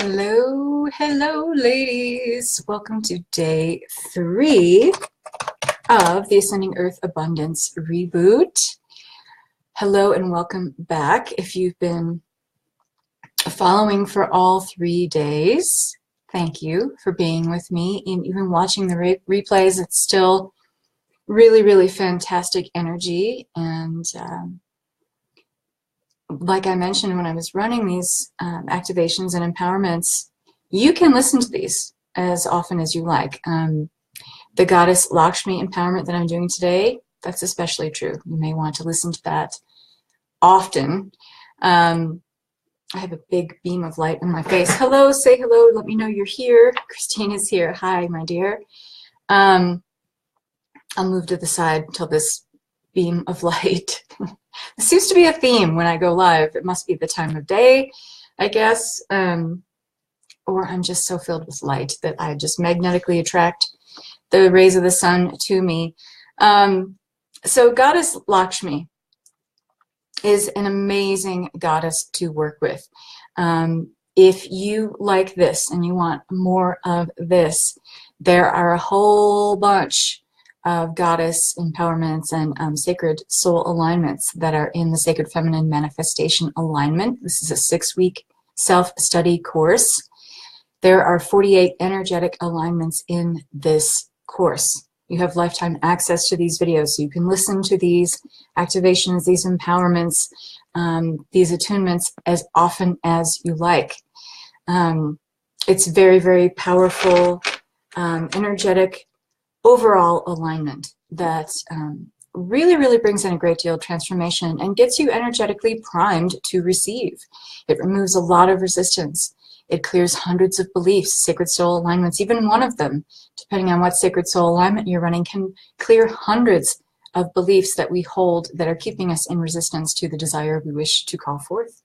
Hello, hello, ladies. Welcome to day 3 of the Ascending Earth Abundance Reboot. Hello and welcome back. If you've been following for all 3 days, thank you for being with me. And even watching the replays, it's still really fantastic energy. And like I mentioned when I was running these activations and empowerments, you can listen to these as often as you like. The goddess Lakshmi empowerment that I'm doing today, that's especially true. You may want to listen to that often. I have a big beam of light in my face. Hello, say hello, let me know you're here. Christine is here. Hi, my dear. I'll move to the side until this beam of light. It seems to be a theme when I go live. It must be the time of day, I guess, or I'm just so filled with light that I just magnetically attract the rays of the sun to me. So goddess Lakshmi is an amazing goddess to work with. If you like this and you want more of this, there are a whole bunch of goddess empowerments and sacred soul alignments that are in the Sacred Feminine Manifestation Alignment. This is a 6-week self-study course. There are 48 energetic alignments in this course. You have lifetime access to these videos, so you can listen to these activations, these empowerments, these attunements as often as you like. It's very powerful, energetic, overall alignment that really brings in a great deal of transformation and gets you energetically primed to receive. It removes a lot of resistance. It clears hundreds of beliefs, sacred soul alignments. Even one of them, depending on what sacred soul alignment you're running, can clear hundreds of beliefs that we hold that are keeping us in resistance to the desire we wish to call forth.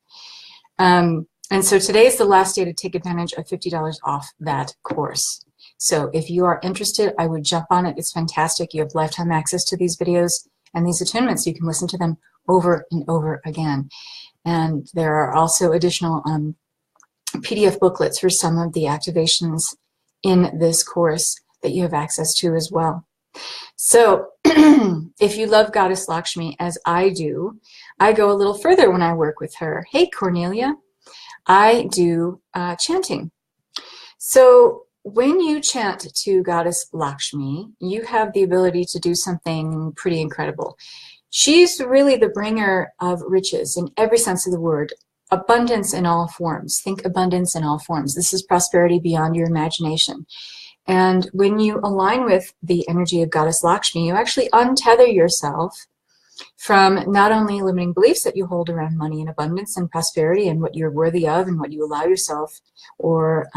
And so today is the last day to take advantage of $50 off that course. So if you are interested, I would jump on it. It's fantastic. You have lifetime access to these videos and these attunements. You can listen to them over and over again. And there are also additional PDF booklets for some of the activations in this course that you have access to as well. So if you love Goddess Lakshmi, as I do, I go a little further when I work with her. Hey, Cornelia. I do chanting. So when you chant to Goddess Lakshmi, you have the ability to do something pretty incredible. She's really the bringer of riches in every sense of the word. Abundance in all forms. Think abundance in all forms. This is prosperity beyond your imagination. And when you align with the energy of Goddess Lakshmi, you actually untether yourself from not only limiting beliefs that you hold around money and abundance and prosperity and what you're worthy of and what you allow yourself or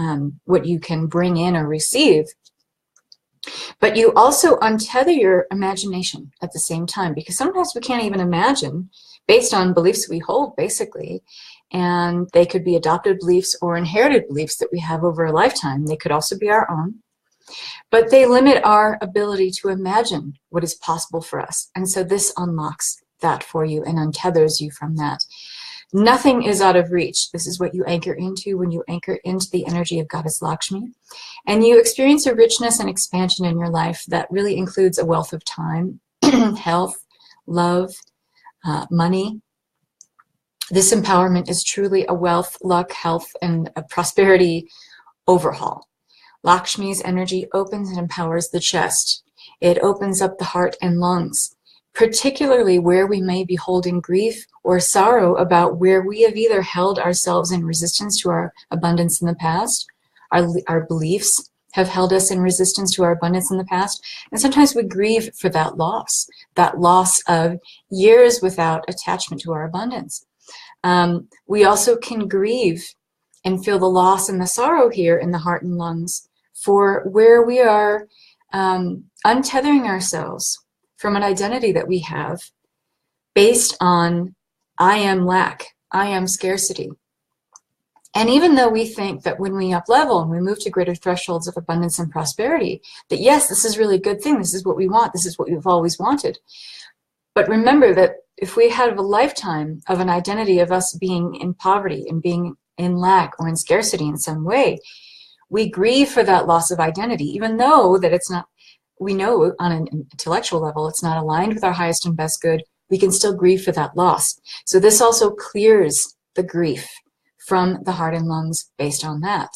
what you can bring in or receive, but you also untether your imagination at the same time, because sometimes we can't even imagine based on beliefs we hold, basically, and they could be adopted beliefs or inherited beliefs that we have over a lifetime. They could also be our own. But they limit our ability to imagine what is possible for us. And so this unlocks that for you and untethers you from that. Nothing is out of reach. This is what you anchor into when you anchor into the energy of Goddess Lakshmi. And you experience a richness and expansion in your life that really includes a wealth of time, health, love, money. This empowerment is truly a wealth, luck, health, and a prosperity overhaul. Lakshmi's energy opens and empowers the chest. It opens up the heart and lungs, particularly where we may be holding grief or sorrow about where we have either held ourselves in resistance to our abundance in the past, our beliefs have held us in resistance to our abundance in the past, and sometimes we grieve for that loss of years without attachment to our abundance. We also can grieve and feel the loss and the sorrow here in the heart and lungs for where we are untethering ourselves from an identity that we have based on I am lack, I am scarcity. And even though we think that when we up level and we move to greater thresholds of abundance and prosperity, that yes, this is really a good thing, this is what we want, this is what we've always wanted. But remember that if we have a lifetime of an identity of us being in poverty and being in lack or in scarcity in some way, we grieve for that loss of identity, even though that it's not, we know on an intellectual level it's not aligned with our highest and best good. We can still grieve for that loss. So this also clears the grief from the heart and lungs based on that.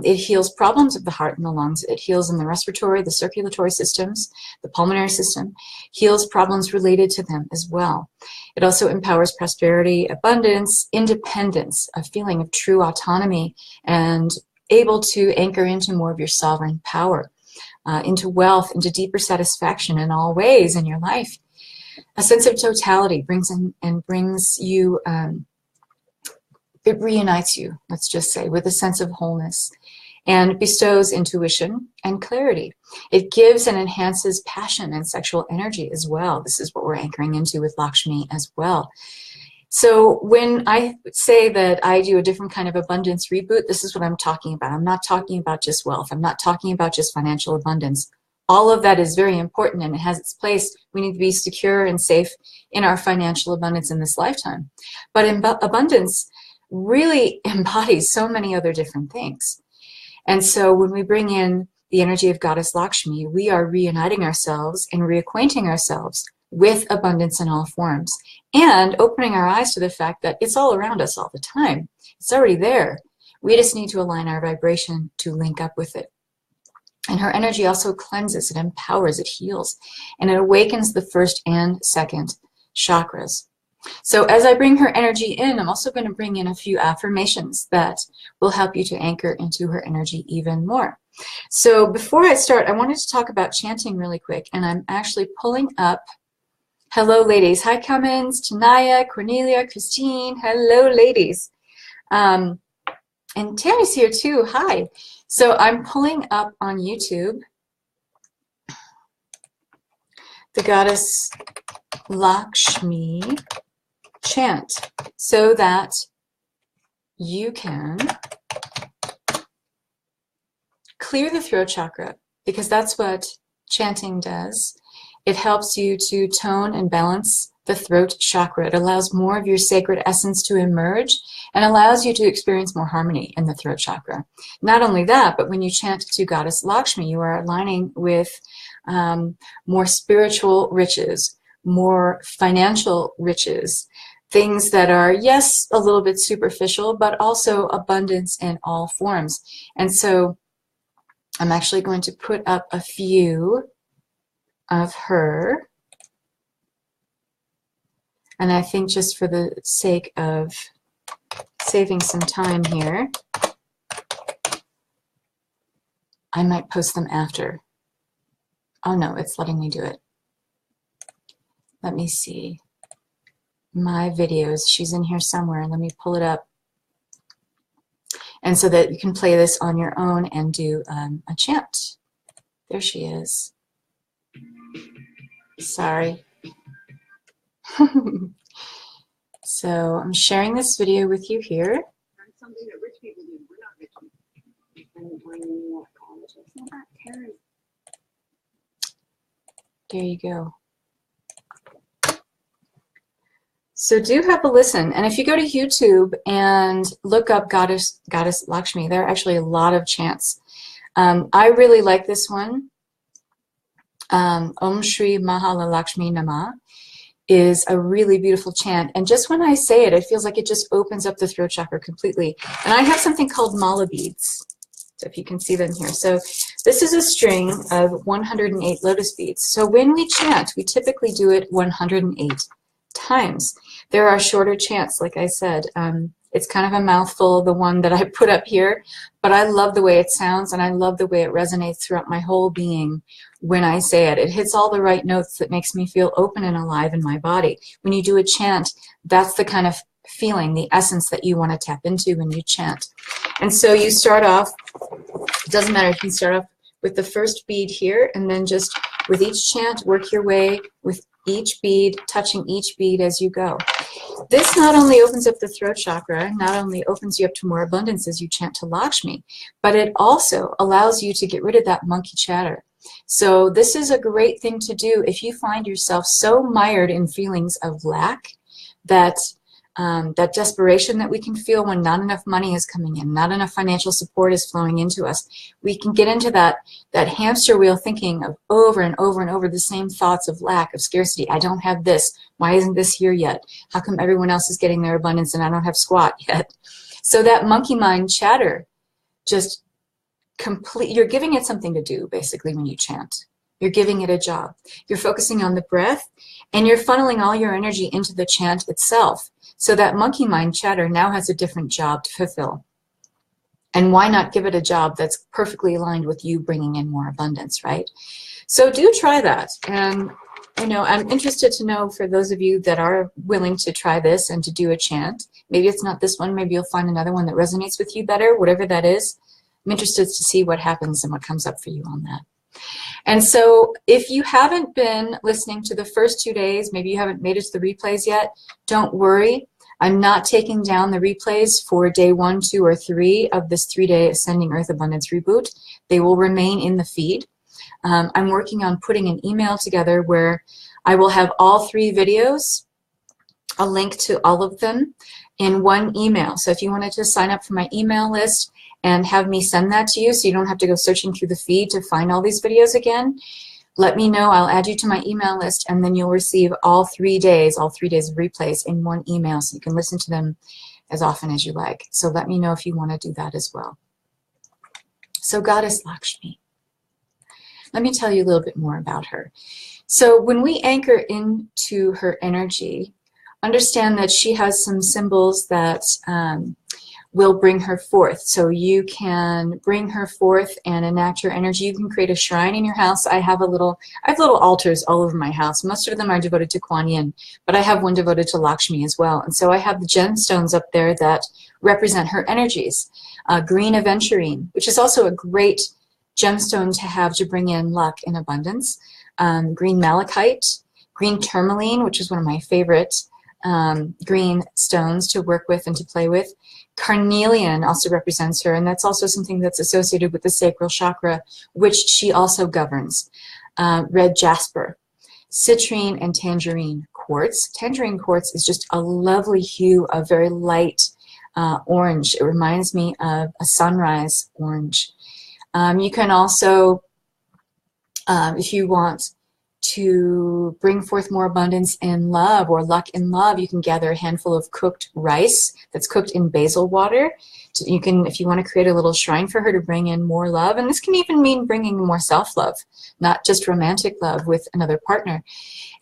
It heals problems of the heart and the lungs. It heals in the respiratory, the circulatory systems, the pulmonary system, heals problems related to them as well. It also empowers prosperity, abundance, independence, a feeling of true autonomy, and able to anchor into more of your sovereign power, into wealth, into deeper satisfaction in all ways in your life. A sense of totality brings in and brings you, it reunites you, let's just say, with a sense of wholeness, and bestows intuition and clarity. It gives and enhances passion and sexual energy as well. This is what we're anchoring into with Lakshmi as well. So when I say that I do a different kind of abundance reboot, this is what I'm talking about. I'm not talking about just wealth. I'm not talking about just financial abundance. All of that is very important and it has its place. We need to be secure and safe in our financial abundance in this lifetime. But abundance really embodies so many other different things. And so when we bring in the energy of Goddess Lakshmi, we are reuniting ourselves and reacquainting ourselves with abundance in all forms, and opening our eyes to the fact that it's all around us all the time. It's already there. We just need to align our vibration to link up with it. And her energy also cleanses, it empowers, it heals, and it awakens the first and second chakras. So as I bring her energy in, I'm also going to bring in a few affirmations that will help you to anchor into her energy even more. So before I start, I wanted to talk about chanting really quick, and I'm actually pulling up. Hello, ladies. Hi, Cummins, Tanaya, Cornelia, Christine. Hello, ladies. And Tammy's here too. Hi. So I'm pulling up on YouTube the Goddess Lakshmi chant so that you can clear the throat chakra, because that's what chanting does. It helps you to tone and balance the throat chakra. It allows more of your sacred essence to emerge and allows you to experience more harmony in the throat chakra. Not only that, but when you chant to Goddess Lakshmi, you are aligning with more spiritual riches, more financial riches, things that are, yes, a little bit superficial, but also abundance in all forms. And so I'm actually going to put up a few of her, and I think just for the sake of saving some time here, I might post them after. Oh no, it's letting me do it. Let me see. My videos, she's in here somewhere. Let me pull it up. And so that you can play this on your own and do a chant. There she is. Sorry. So I'm sharing this video with you here. That's something that rich people do. We're not rich people. When you're at college, it's not that terrible. There you go. So do have a listen. And if you go to YouTube and look up Goddess Lakshmi, there are actually a lot of chants. I really like this one. Om Shri Mahala Lakshmi Namah is a really beautiful chant. And just when I say it, it feels like it just opens up the throat chakra completely. And I have something called mala beads. So if you can see them here. So this is a string of 108 lotus beads. So when we chant, we typically do it 108 times. There are shorter chants, like I said. It's kind of a mouthful, the one that I put up here, but I love the way it sounds and I love the way it resonates throughout my whole being when I say it. It hits all the right notes that makes me feel open and alive in my body. When you do a chant, that's the kind of feeling, the essence that you want to tap into when you chant. And so you start off, it doesn't matter, you can start off with the first bead here and then just with each chant work your way with each bead, touching each bead as you go. This not only opens up the throat chakra, not only opens you up to more abundance as you chant to Lakshmi, but it also allows you to get rid of that monkey chatter. So this is a great thing to do if you find yourself so mired in feelings of lack that that desperation that we can feel when not enough money is coming in, not enough financial support is flowing into us. We can get into that hamster wheel thinking of over and over and over the same thoughts of lack, of scarcity. I don't have this. Why isn't this here yet? How come everyone else is getting their abundance and I don't have squat yet? So that monkey mind chatter just you're giving it something to do, basically, when you chant. You're giving it a job. You're focusing on the breath, and you're funneling all your energy into the chant itself. So that monkey mind chatter now has a different job to fulfill. And why not give it a job that's perfectly aligned with you bringing in more abundance, right? So do try that. And, you know, I'm interested to know, for those of you that are willing to try this and to do a chant, maybe it's not this one, maybe you'll find another one that resonates with you better, whatever that is. I'm interested to see what happens and what comes up for you on that. And so if you haven't been listening to the first 2 days, maybe you haven't made it to the replays yet, don't worry. I'm not taking down the replays for day 1, 2, or 3 of this 3-day Ascending Earth Abundance Reboot. They will remain in the feed. I'm working on putting an email together where I will have all 3 videos, a link to all of them in one email. So if you wanted to sign up for my email list and have me send that to you so you don't have to go searching through the feed to find all these videos again, let me know. I'll add you to my email list, and then you'll receive all 3 days of replays in one email so you can listen to them as often as you like. So let me know if you want to do that as well. So Goddess Lakshmi. Let me tell you a little bit more about her. So when we anchor into her energy, understand that she has some symbols that will bring her forth. So you can bring her forth and enact her energy. You can create a shrine in your house. I have little altars all over my house. Most of them are devoted to Kuan Yin, but I have one devoted to Lakshmi as well. And so I have the gemstones up there that represent her energies. Green aventurine, which is also a great gemstone to have to bring in luck and abundance. Green malachite, green tourmaline, which is one of my favorite green stones to work with and to play with. Carnelian also represents her, and that's also something that's associated with the sacral chakra, which she also governs. Red jasper, citrine, and tangerine quartz. Tangerine quartz is just a lovely hue of very light orange. It reminds me of a sunrise orange. You can also, if you want to bring forth more abundance in love or luck in love, you can gather a handful of cooked rice that's cooked in basil water. So you can, if you want to create a little shrine for her to bring in more love, and this can even mean bringing more self-love, not just romantic love with another partner.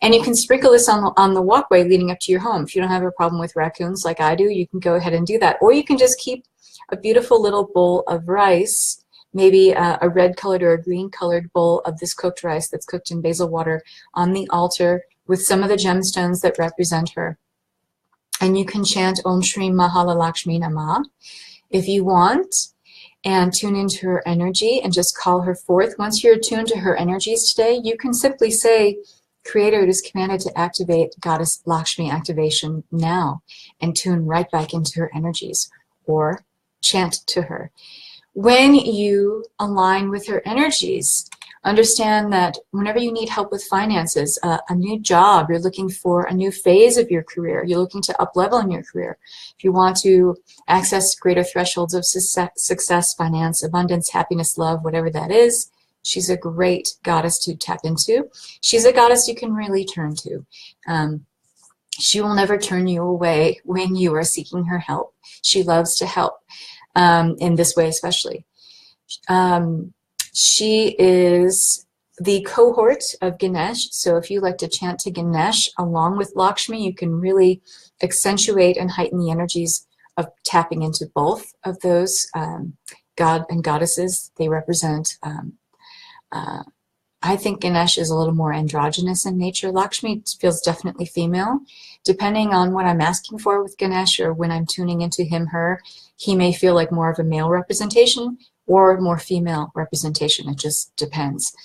And you can sprinkle this on the walkway leading up to your home. If you don't have a problem with raccoons like I do, you can go ahead and do that. Or you can just keep a beautiful little bowl of rice, maybe a red-colored or a green-colored bowl of this cooked rice that's cooked in basil water on the altar with some of the gemstones that represent her. And you can chant Om Shri Mahala Lakshmi Namah if you want, and tune into her energy and just call her forth. Once you're attuned to her energies today, you can simply say, Creator, it is commanded to activate Goddess Lakshmi activation now, and tune right back into her energies, or chant to her. When you align with her energies, understand that whenever you need help with finances, a new job, you're looking for a new phase of your career, you're looking to up-level in your career, if you want to access greater thresholds of success, finance, abundance, happiness, love, whatever that is, she's a great goddess to tap into. She's a goddess you can really turn to. She will never turn you away when you are seeking her help. She loves to help. In this way especially. She is the cohort of Ganesh, so if you like to chant to Ganesh along with Lakshmi, you can really accentuate and heighten the energies of tapping into both of those god and goddesses. They represent, I think Ganesh is a little more androgynous in nature. Lakshmi feels definitely female. Depending on what I'm asking for with Ganesh or when I'm tuning into him, her, he may feel like more of a male representation or more female representation. It just depends.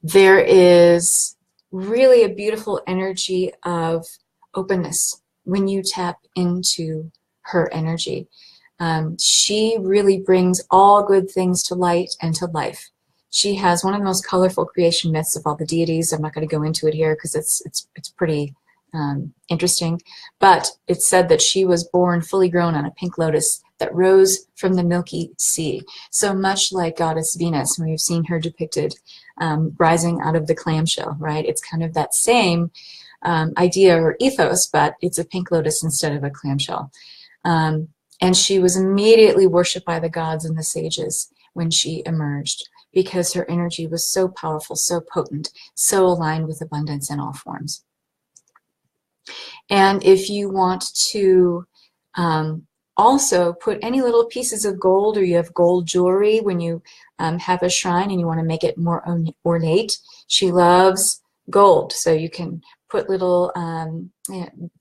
There is really a beautiful energy of openness when you tap into her energy. She really brings all good things to light and to life. She has one of the most colorful creation myths of all the deities. I'm not going to go into it here because it's pretty interesting, but it's said that she was born fully grown on a pink lotus that rose from the milky sea. So much like goddess Venus, and we've seen her depicted rising out of the clamshell, right? It's kind of that same idea or ethos, but it's a pink lotus instead of a clamshell. And she was immediately worshipped by the gods and the sages when she emerged, because her energy was so powerful, so potent, so aligned with abundance in all forms. And if you want to also put any little pieces of gold, or you have gold jewelry when you have a shrine and you want to make it more ornate, she loves gold. So you can put little,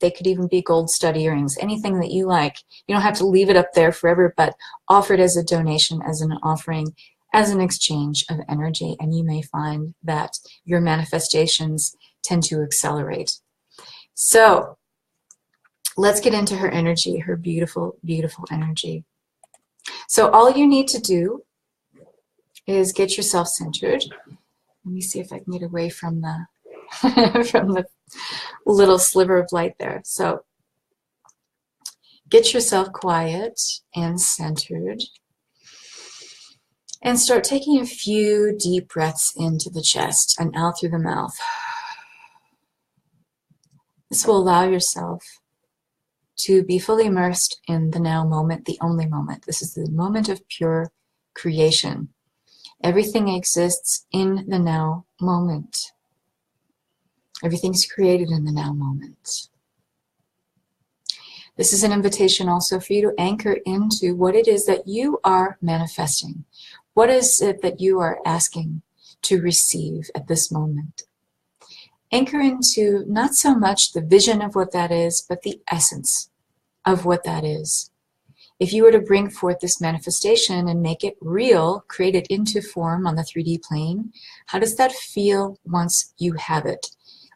they could even be gold stud earrings, anything that you like. You don't have to leave it up there forever, but offer it as a donation, as an offering, as an exchange of energy, and you may find that your manifestations tend to accelerate. So let's get into her energy, her beautiful, beautiful energy. So all you need to do is get yourself centered. Let me see if I can get away from the from the little sliver of light there. So get yourself quiet and centered, and start taking a few deep breaths into the chest and out through the mouth. This will allow yourself to be fully immersed in the now moment, the only moment. This is the moment of pure creation. Everything exists in the now moment. Everything's created in the now moment. This is an invitation also for you to anchor into what it is that you are manifesting. What is it that you are asking to receive at this moment? Anchor into not so much the vision of what that is, but the essence of what that is. If you were to bring forth this manifestation and make it real, create it into form on the 3D plane, how does that feel once you have it?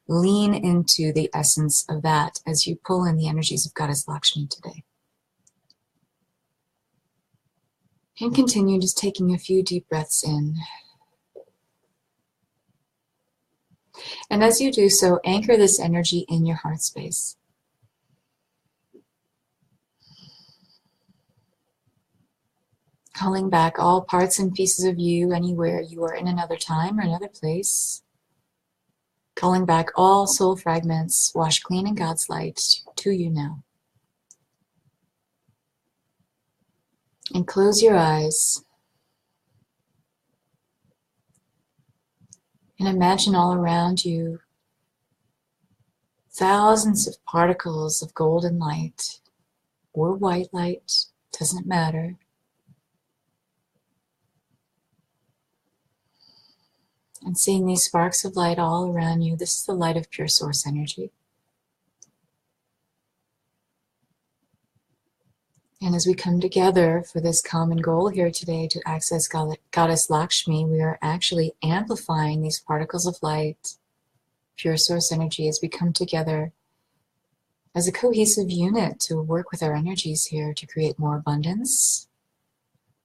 Lean into the essence of that as you pull in the energies of Goddess Lakshmi today. And continue just taking a few deep breaths in. And as you do so, anchor this energy in your heart space. Calling back all parts and pieces of you anywhere you are in another time or another place. Calling back all soul fragments washed clean in God's light to you now. And close your eyes. And imagine all around you thousands of particles of golden light or white light, doesn't matter. And seeing these sparks of light all around you, this is the light of pure source energy. And as we come together for this common goal here today to access Goddess Lakshmi, we are actually amplifying these particles of light, pure source energy, as we come together as a cohesive unit to work with our energies here to create more abundance.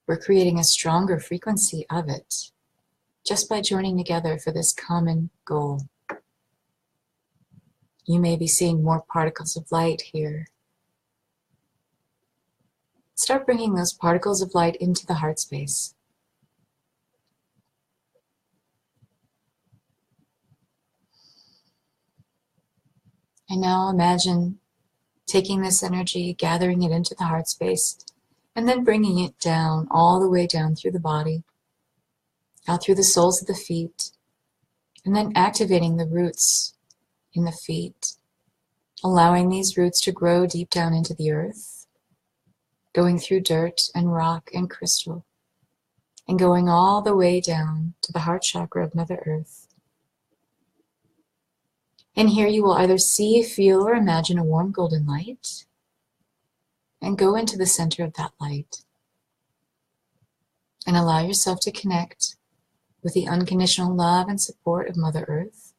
We're creating a stronger frequency of it just by joining together for this common goal. You may be seeing more particles of light here. Start bringing those particles of light into the heart space. And now imagine taking this energy, gathering it into the heart space, and then bringing it down, all the way down through the body, out through the soles of the feet, and then activating the roots in the feet, allowing these roots to grow deep down into the earth, going through dirt and rock and crystal, and going all the way down to the heart chakra of Mother Earth. And here you will either see, feel, or imagine a warm golden light, and go into the center of that light. And allow yourself to connect with the unconditional love and support of Mother Earth.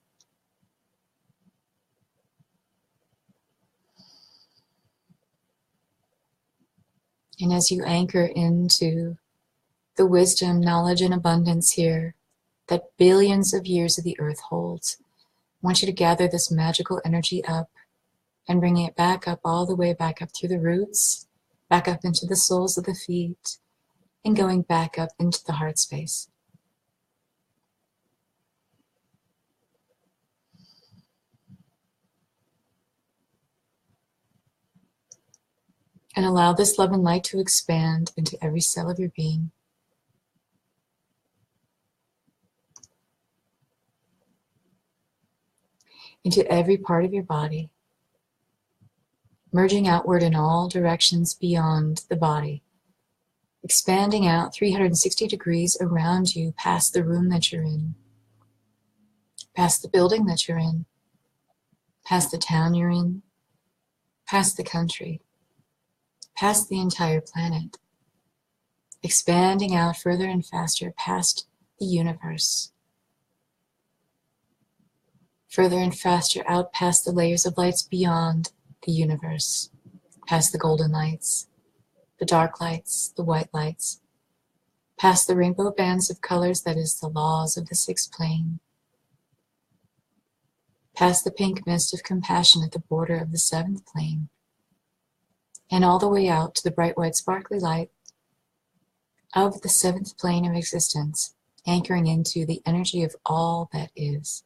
And as you anchor into the wisdom, knowledge, and abundance here that billions of years of the earth holds, I want you to gather this magical energy up and bringing it back up, all the way back up through the roots, back up into the soles of the feet, and going back up into the heart space. And allow this love and light to expand into every cell of your being. Into every part of your body, merging outward in all directions beyond the body, expanding out 360 degrees around you, past the room that you're in, past the building that you're in, past the town you're in, past the country, past the entire planet, expanding out further and faster past the universe, further and faster out past the layers of lights beyond the universe, past the golden lights, the dark lights, the white lights, past the rainbow bands of colors that is the laws of the sixth plane, past the pink mist of compassion at the border of the seventh plane, and all the way out to the bright white sparkly light of the seventh plane of existence, anchoring into the energy of all that is.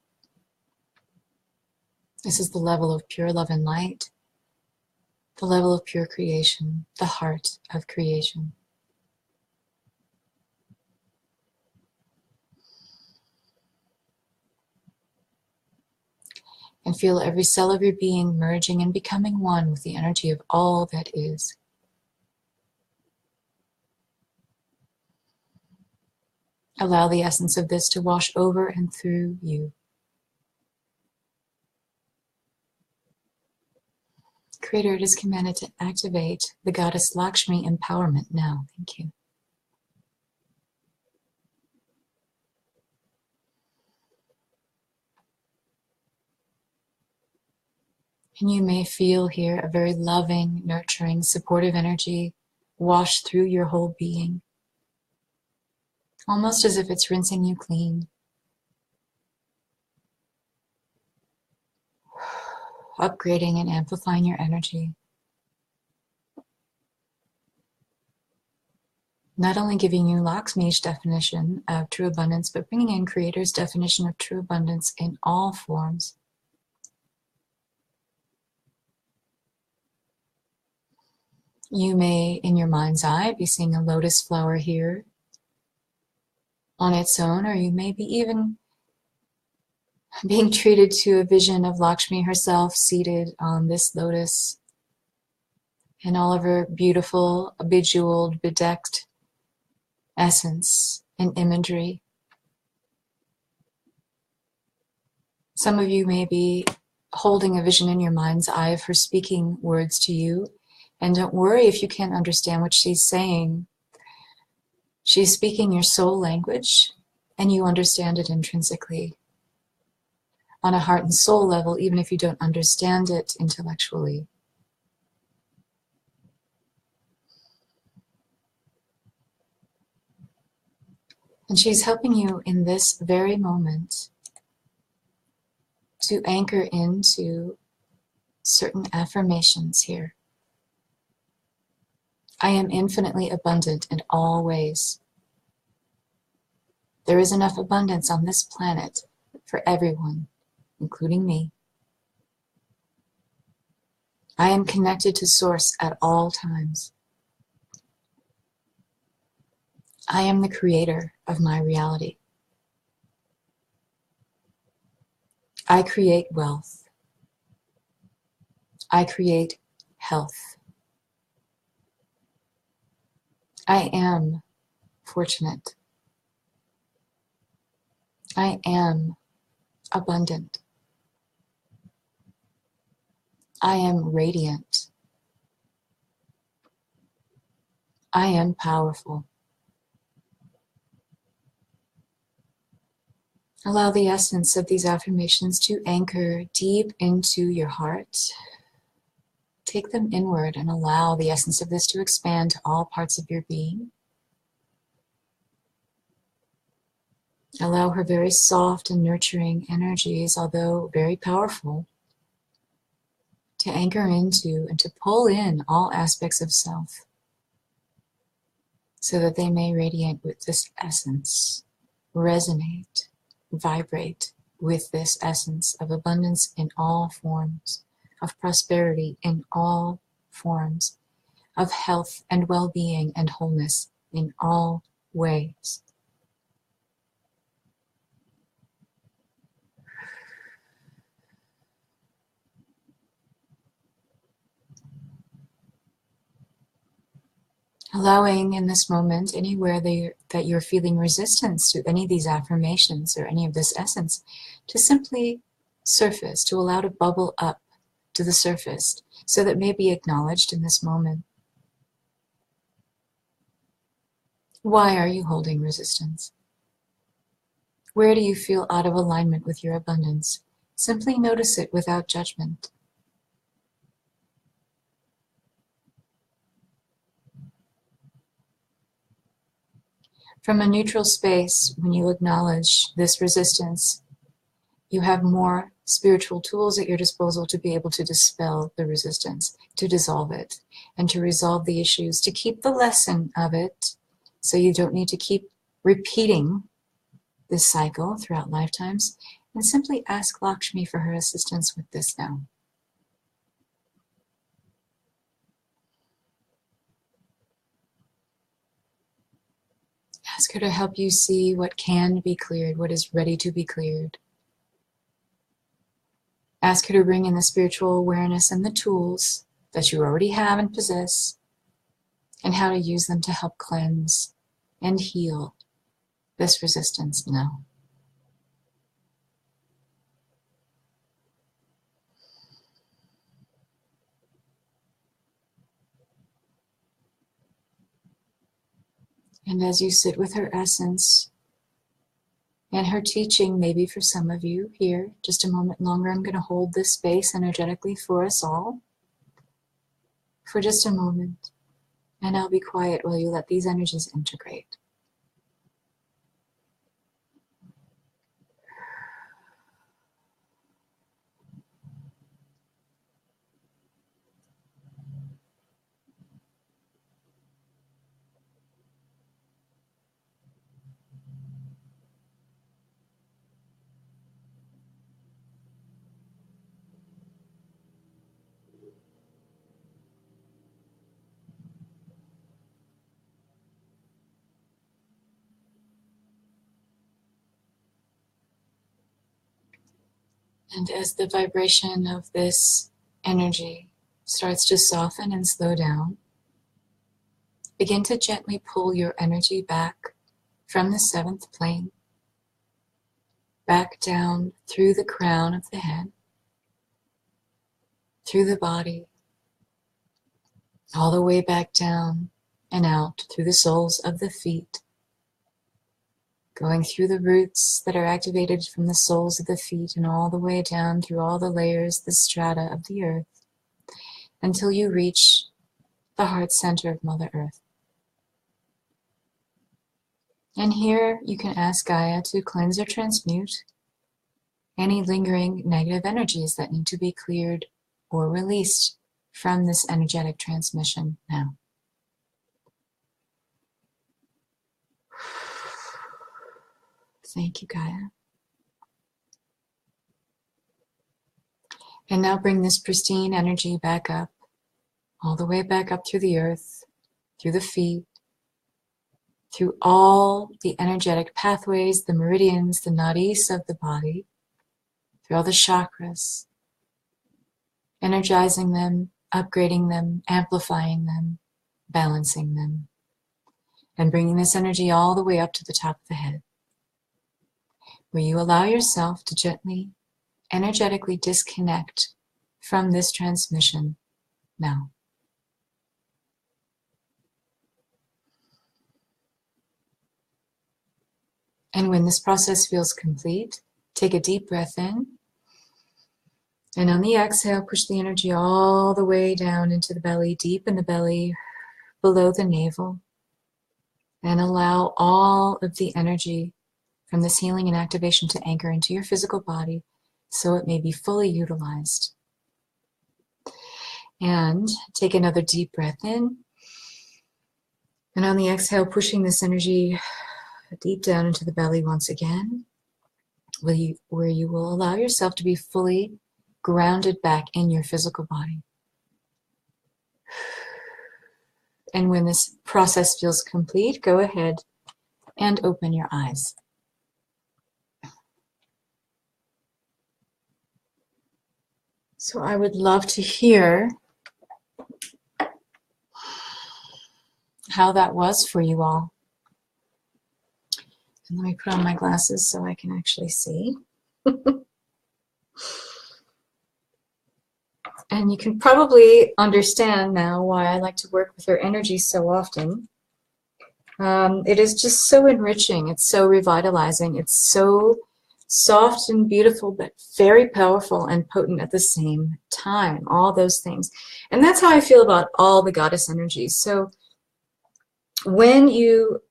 This is the level of pure love and light, the level of pure creation, the heart of creation. And feel every cell of your being merging and becoming one with the energy of all that is. Allow the essence of this to wash over and through you. Creator, it is commanded to activate the goddess Lakshmi empowerment now. Thank you. And you may feel here a very loving, nurturing, supportive energy wash through your whole being, almost as if it's rinsing you clean. Upgrading and amplifying your energy. Not only giving you Lakshmi's definition of true abundance, but bringing in Creator's definition of true abundance in all forms. You may, in your mind's eye, be seeing a lotus flower here on its own, or you may be even being treated to a vision of Lakshmi herself seated on this lotus in all of her beautiful, bejeweled, bedecked essence and imagery. Some of you may be holding a vision in your mind's eye of her speaking words to you, and don't worry if you can't understand what she's saying. She's speaking your soul language, and you understand it intrinsically. On a heart and soul level, even if you don't understand it intellectually. And she's helping you in this very moment to anchor into certain affirmations here. I am infinitely abundant in all ways. There is enough abundance on this planet for everyone, including me. I am connected to Source at all times. I am the creator of my reality. I create wealth. I create health. I am fortunate. I am abundant. I am radiant. I am powerful. Allow the essence of these affirmations to anchor deep into your heart. Take them inward and allow the essence of this to expand to all parts of your being. Allow her very soft and nurturing energies, although very powerful, to anchor into and to pull in all aspects of self so that they may radiate with this essence, resonate, vibrate with this essence of abundance in all forms, of prosperity in all forms, of health and well-being and wholeness in all ways. Allowing in this moment, anywhere that you're feeling resistance to any of these affirmations or any of this essence, to simply surface, to allow to bubble up to the surface so that it may be acknowledged in this moment. Why are you holding resistance? Where do you feel out of alignment with your abundance? Simply notice it without judgment. From a neutral space, when you acknowledge this resistance, you have more spiritual tools at your disposal to be able to dispel the resistance, to dissolve it, and to resolve the issues, to keep the lesson of it, so you don't need to keep repeating this cycle throughout lifetimes, and simply ask Lakshmi for her assistance with this now. Ask her to help you see what can be cleared, what is ready to be cleared. Ask her to bring in the spiritual awareness and the tools that you already have and possess, and how to use them to help cleanse and heal this resistance now. And as you sit with her essence and her teaching, maybe for some of you here, just a moment longer, I'm going to hold this space energetically for us all for just a moment. And I'll be quiet while you let these energies integrate. And as the vibration of this energy starts to soften and slow down, begin to gently pull your energy back from the seventh plane, back down through the crown of the head, through the body, all the way back down and out through the soles of the feet, going through the roots that are activated from the soles of the feet and all the way down through all the layers, the strata of the earth, until you reach the heart center of Mother Earth. And here you can ask Gaia to cleanse or transmute any lingering negative energies that need to be cleared or released from this energetic transmission now. Thank you, Gaia. And now bring this pristine energy back up, all the way back up through the earth, through the feet, through all the energetic pathways, the meridians, the nadis of the body, through all the chakras, energizing them, upgrading them, amplifying them, balancing them, and bringing this energy all the way up to the top of the head, where you allow yourself to gently, energetically disconnect from this transmission now. And when this process feels complete, take a deep breath in. And on the exhale, push the energy all the way down into the belly, deep in the belly, below the navel. And allow all of the energy from this healing and activation to anchor into your physical body so it may be fully utilized. And take another deep breath in. And on the exhale, pushing this energy deep down into the belly once again, where you will allow yourself to be fully grounded back in your physical body. And when this process feels complete, go ahead and open your eyes. So I would love to hear how that was for you all. And let me put on my glasses so I can actually see. And you can probably understand now why I like to work with her energy so often. It is just so enriching. It's so revitalizing. It's so soft and beautiful, but very powerful and potent at the same time. All those things. And that's how I feel about all the goddess energies. So when you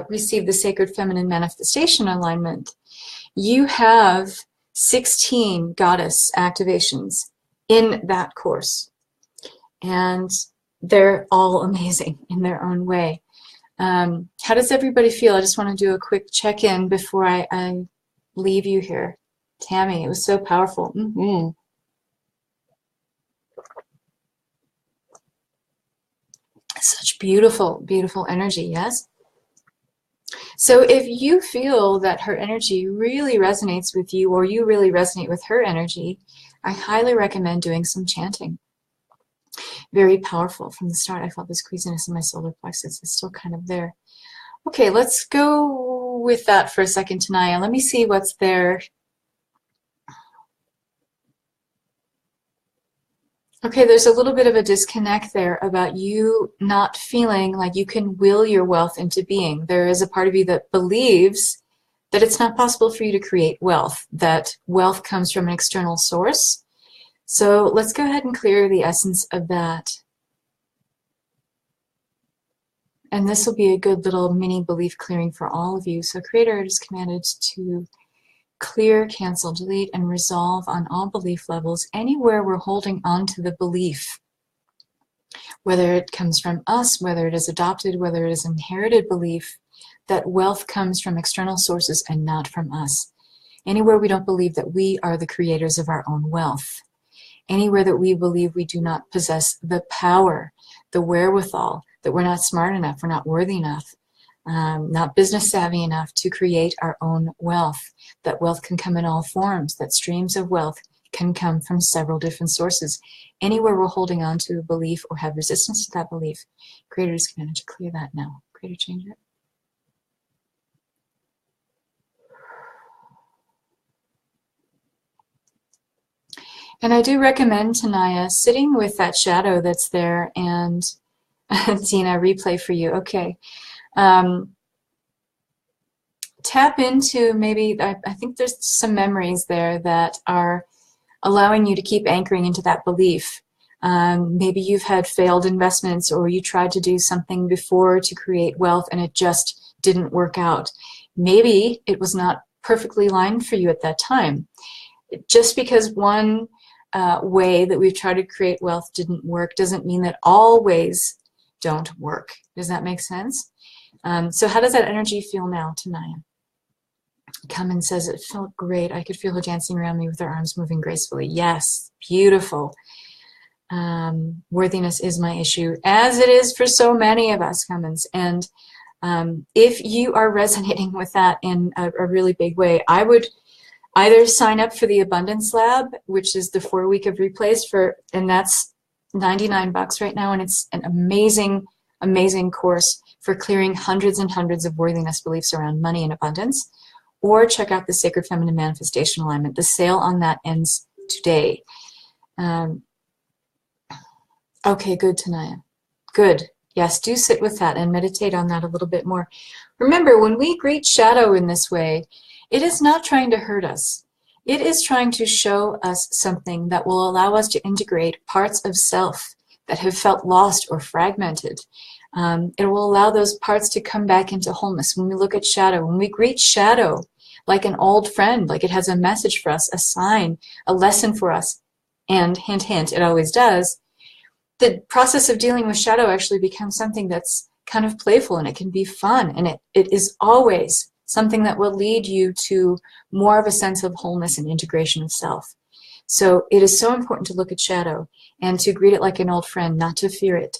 receive the sacred feminine manifestation alignment, you have 16 goddess activations in that course. And they're all amazing in their own way. How does everybody feel? I just want to do a quick check-in before I leave you here. Tammy, it was so powerful. Such beautiful, beautiful energy, yes? So if you feel that her energy really resonates with you, or you really resonate with her energy, I highly recommend doing some chanting. Very powerful. From the start, I felt this queasiness in my solar plexus. It's still kind of there. Okay, let's go with that for a second, Tanaya. Let me see what's there. Okay, there's a little bit of a disconnect there about you not feeling like you can will your wealth into being. There is a part of you that believes that it's not possible for you to create wealth, that wealth comes from an external source. So let's go ahead and clear the essence of that. And this will be a good little mini belief clearing for all of you. So Creator is commanded to clear, cancel, delete, and resolve on all belief levels anywhere we're holding on to the belief, whether it comes from us, whether it is adopted, whether it is inherited belief, that wealth comes from external sources and not from us. Anywhere we don't believe that we are the creators of our own wealth. Anywhere that we believe we do not possess the power, the wherewithal, that we're not smart enough, we're not worthy enough, not business savvy enough to create our own wealth, that wealth can come in all forms, that streams of wealth can come from several different sources. Anywhere we're holding on to a belief or have resistance to that belief, Creator is commanded to clear that now. Creator, change it. And I do recommend, Tanaya, sitting with that shadow that's there, and Tina, replay for you. Okay. Tap into maybe, I think there's some memories there that are allowing you to keep anchoring into that belief. Maybe you've had failed investments, or you tried to do something before to create wealth and it just didn't work out. Maybe it was not perfectly aligned for you at that time. Just because one way that we've tried to create wealth didn't work doesn't mean that all ways don't work. Does that make sense? So how does that energy feel now, Tanaya? Come and says, it felt great. I could feel her dancing around me with her arms moving gracefully. Yes, beautiful. Worthiness is my issue, as it is for so many of us, Cummins. And if you are resonating with that in a really big way, I would either sign up for the Abundance Lab, which is the 4-week of replays and that's $99 right now, and it's an amazing, amazing course for clearing hundreds and hundreds of worthiness beliefs around money and abundance. Or check out the Sacred Feminine Manifestation Alignment. The sale on that ends today. Okay, good, Tanaya. Good. Yes, do sit with that and meditate on that a little bit more. Remember, when we greet shadow in this way, it is not trying to hurt us. It is trying to show us something that will allow us to integrate parts of self that have felt lost or fragmented. It will allow those parts to come back into wholeness. When we look at shadow, when we greet shadow like an old friend, like it has a message for us, a sign, a lesson for us, and hint, hint, it always does, the process of dealing with shadow actually becomes something that's kind of playful, and it can be fun, and it is always something that will lead you to more of a sense of wholeness and integration of self. So it is so important to look at shadow and to greet it like an old friend, not to fear it.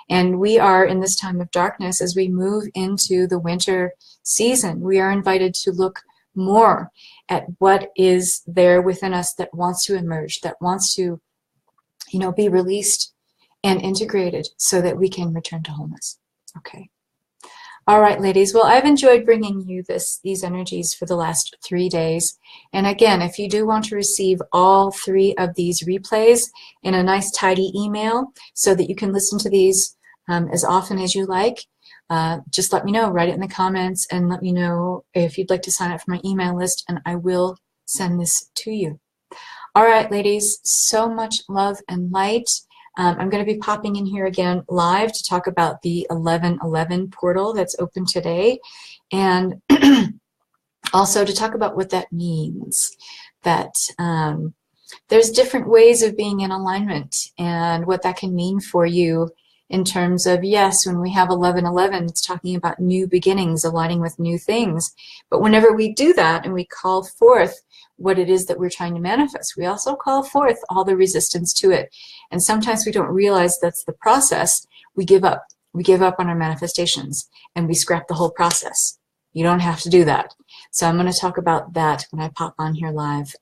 And we are in this time of darkness, as we move into the winter season, we are invited to look more at what is there within us that wants to emerge, that wants to, be released and integrated so that we can return to wholeness. Okay. All right, ladies. Well, I've enjoyed bringing you these energies for the last 3 days. And again, if you do want to receive all 3 of these replays in a nice tidy email so that you can listen to these as often as you like, just let me know. Write it in the comments and let me know if you'd like to sign up for my email list, and I will send this to you. All right, ladies, so much love and light. I'm going to be popping in here again live to talk about the 1111 portal that's open today, and also to talk about what that means, that there's different ways of being in alignment and what that can mean for you in terms of, yes, when we have 1111, it's talking about new beginnings, aligning with new things. But whenever we do that and we call forth what it is that we're trying to manifest, we also call forth all the resistance to it. And sometimes we don't realize that's the process. We give up. We give up on our manifestations and we scrap the whole process. You don't have to do that. So I'm going to talk about that when I pop on here live.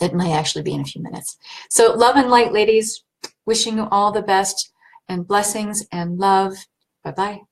It may actually be in a few minutes. So love and light, ladies. Wishing you all the best and blessings and love. Bye-bye.